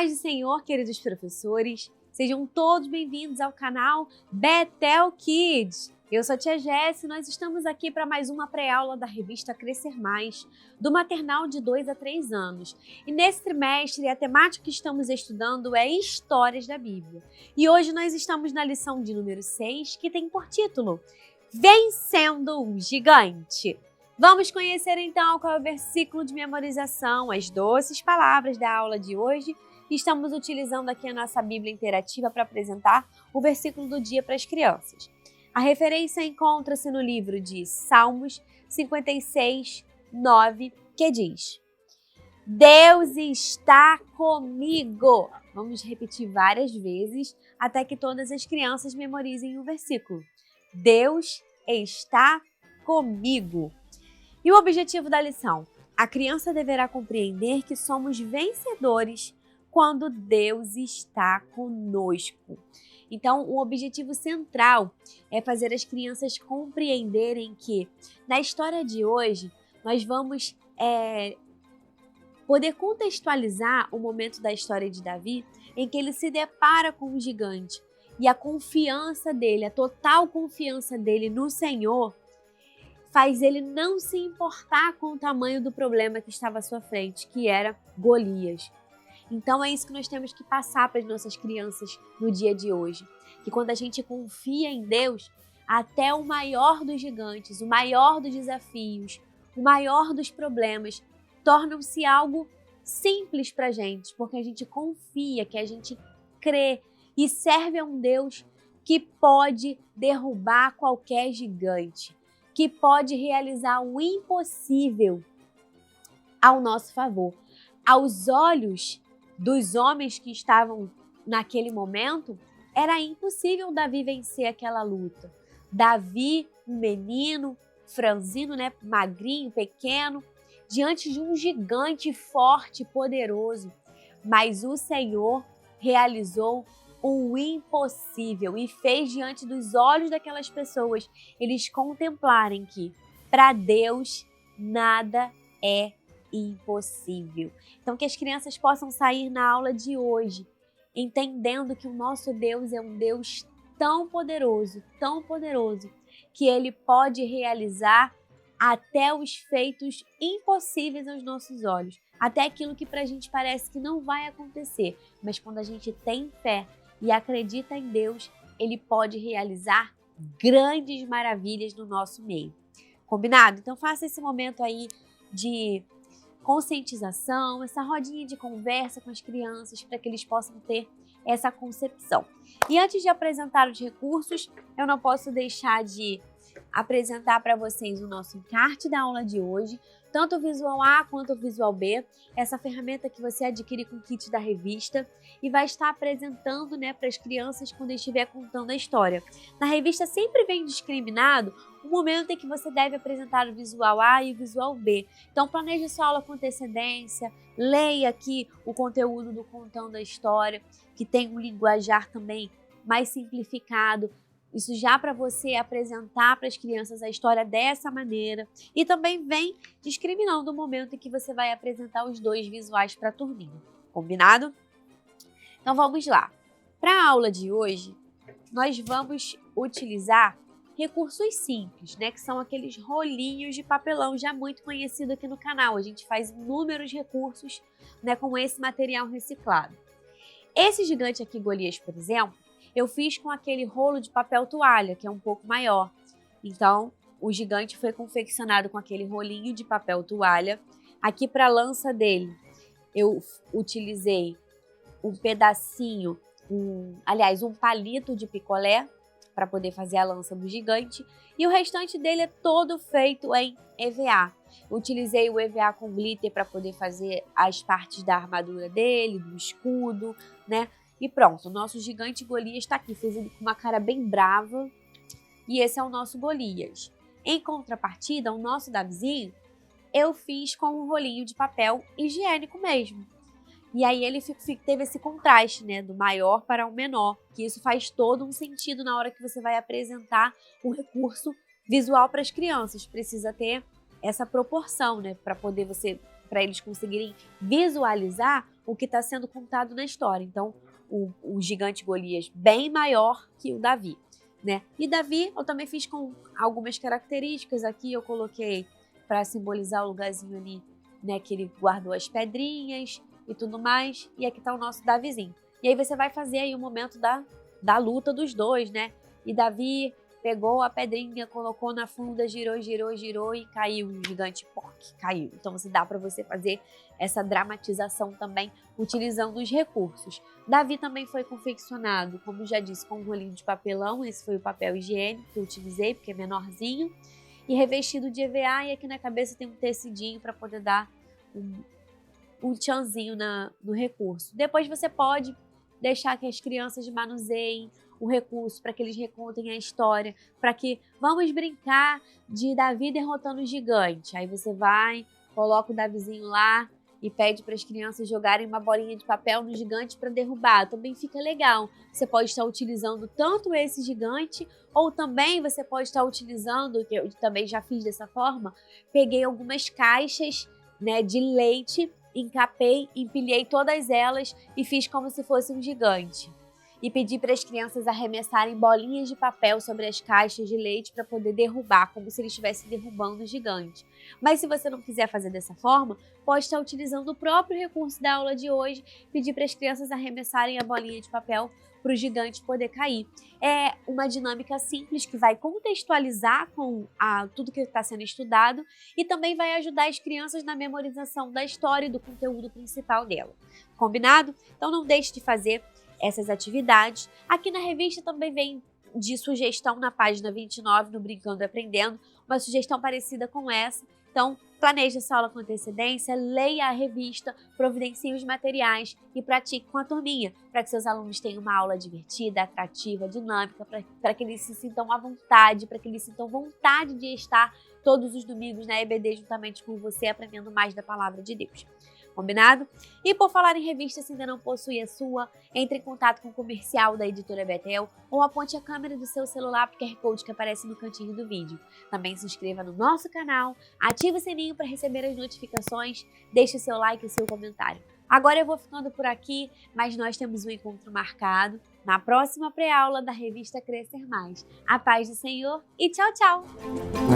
paz do Senhor, queridos professores, sejam todos bem-vindos ao canal Bethel Kids. Eu sou a Tia Jéssica e nós estamos aqui para mais uma pré-aula da revista Crescer Mais, do maternal de 2 a 3 anos. E nesse trimestre, a temática que estamos estudando é Histórias da Bíblia. E hoje nós estamos na lição de número 6, que tem por título Vencendo um Gigante. Vamos conhecer então qual é o versículo de memorização, as doces palavras da aula de hoje. Estamos utilizando aqui a nossa Bíblia interativa para apresentar o versículo do dia para as crianças. A referência encontra-se no livro de Salmos 56, 9, que diz: Deus está comigo. Vamos repetir várias vezes até que todas as crianças memorizem o versículo. Deus está comigo. E o objetivo da lição? A criança deverá compreender que somos vencedores quando Deus está conosco. Então, o objetivo central é fazer as crianças compreenderem que, na história de hoje, nós vamos poder contextualizar o momento da história de Davi em que ele se depara com um gigante e a confiança dele, a total confiança dele no Senhor, faz ele não se importar com o tamanho do problema que estava à sua frente, que era Golias. Então é isso que nós temos que passar para as nossas crianças no dia de hoje. Que quando a gente confia em Deus, até o maior dos gigantes, o maior dos desafios, o maior dos problemas, tornam-se algo simples para a gente, porque a gente confia, que a gente crê e serve a um Deus que pode derrubar qualquer gigante, que pode realizar o impossível ao nosso favor. Aos olhos dos homens que estavam naquele momento, era impossível Davi vencer aquela luta. Davi, um menino, franzino, magrinho, pequeno, diante de um gigante forte e poderoso. Mas o Senhor realizou o impossível e fez diante dos olhos daquelas pessoas eles contemplarem que para Deus nada é impossível. Então que as crianças possam sair na aula de hoje entendendo que o nosso Deus é um Deus tão poderoso, que Ele pode realizar até os feitos impossíveis aos nossos olhos, até aquilo que para a gente parece que não vai acontecer, mas quando a gente tem fé e acredita em Deus, Ele pode realizar grandes maravilhas no nosso meio. Combinado? Então faça esse momento aí de conscientização, essa rodinha de conversa com as crianças para que eles possam ter essa concepção. E antes de apresentar os recursos, eu não posso deixar de apresentar para vocês o nosso encarte da aula de hoje, tanto o Visual A quanto o Visual B, essa ferramenta que você adquire com o kit da revista e vai estar apresentando para as crianças quando estiver contando a história. Na revista sempre vem discriminado o momento em que você deve apresentar o Visual A e o Visual B. Então planeje sua aula com antecedência, leia aqui o conteúdo do Contando a História, que tem um linguajar também mais simplificado, isso já para você apresentar para as crianças a história dessa maneira. E também vem discriminando o momento em que você vai apresentar os dois visuais para a turminha. Combinado? Então vamos lá. Para a aula de hoje, nós vamos utilizar recursos simples, que são aqueles rolinhos de papelão já muito conhecido aqui no canal. A gente faz inúmeros recursos com esse material reciclado. Esse gigante aqui, Golias, por exemplo, eu fiz com aquele rolo de papel toalha, que é um pouco maior. Então, o gigante foi confeccionado com aquele rolinho de papel toalha. Aqui para a lança dele, eu utilizei um pedacinho, um palito de picolé para poder fazer a lança do gigante. E o restante dele é todo feito em EVA. Eu utilizei o EVA com glitter para poder fazer as partes da armadura dele, do escudo, E pronto, o nosso gigante Golias está aqui, fez ele com uma cara bem brava. E esse é o nosso Golias. Em contrapartida, o nosso Davizinho, eu fiz com um rolinho de papel higiênico mesmo. E aí ele teve esse contraste, do maior para o menor, que isso faz todo um sentido na hora que você vai apresentar o recurso visual para as crianças. Precisa ter essa proporção, né? Para eles conseguirem visualizar o que está sendo contado na história. Então, o gigante Golias bem maior que o Davi, né? E Davi eu também fiz com algumas características aqui, eu coloquei para simbolizar o lugarzinho ali, né? Que ele guardou as pedrinhas e tudo mais. E aqui está o nosso Davizinho. E aí você vai fazer aí o momento da luta dos dois, né? E Davi pegou a pedrinha, colocou na funda, girou, girou, girou e caiu. O gigante caiu. Então dá para você fazer essa dramatização também utilizando os recursos. Davi também foi confeccionado, como já disse, com um rolinho de papelão. Esse foi o papel higiênico que eu utilizei, porque é menorzinho. E revestido de EVA, e aqui na cabeça tem um tecidinho para poder dar um tchanzinho no recurso. Depois você pode deixar que as crianças manuseiem o recurso para que eles recontem a história, para que vamos brincar de Davi derrotando o gigante. Aí você vai, coloca o Davizinho lá e pede para as crianças jogarem uma bolinha de papel no gigante para derrubar. Também fica legal. Você pode estar utilizando tanto esse gigante, ou também você pode estar utilizando, que eu também já fiz dessa forma, peguei algumas caixas, né, de leite, encapei, empilhei todas elas e fiz como se fosse um gigante. E pedi para as crianças arremessarem bolinhas de papel sobre as caixas de leite para poder derrubar, como se eles estivessem derrubando o gigante. Mas se você não quiser fazer dessa forma, pode estar utilizando o próprio recurso da aula de hoje, pedir para as crianças arremessarem a bolinha de papel para o gigante poder cair. É uma dinâmica simples que vai contextualizar com tudo que está sendo estudado e também vai ajudar as crianças na memorização da história e do conteúdo principal dela. Combinado? Então não deixe de fazer essas atividades. Aqui na revista também vem de sugestão na página 29, no Brincando e Aprendendo, uma sugestão parecida com essa. Então, planeje essa aula com antecedência, leia a revista, providencie os materiais e pratique com a turminha, para que seus alunos tenham uma aula divertida, atrativa, dinâmica, para que eles se sintam à vontade, para que eles sintam vontade de estar todos os domingos na EBD juntamente com você, aprendendo mais da Palavra de Deus. Combinado? E por falar em revista, se ainda não possui a sua, entre em contato com o comercial da Editora Betel ou aponte a câmera do seu celular para o QR Code que aparece no cantinho do vídeo. Também se inscreva no nosso canal, ative o sininho para receber as notificações, deixe o seu like e o seu comentário. Agora eu vou ficando por aqui, mas nós temos um encontro marcado na próxima pré-aula da revista Crescer Mais. A paz do Senhor e tchau, tchau!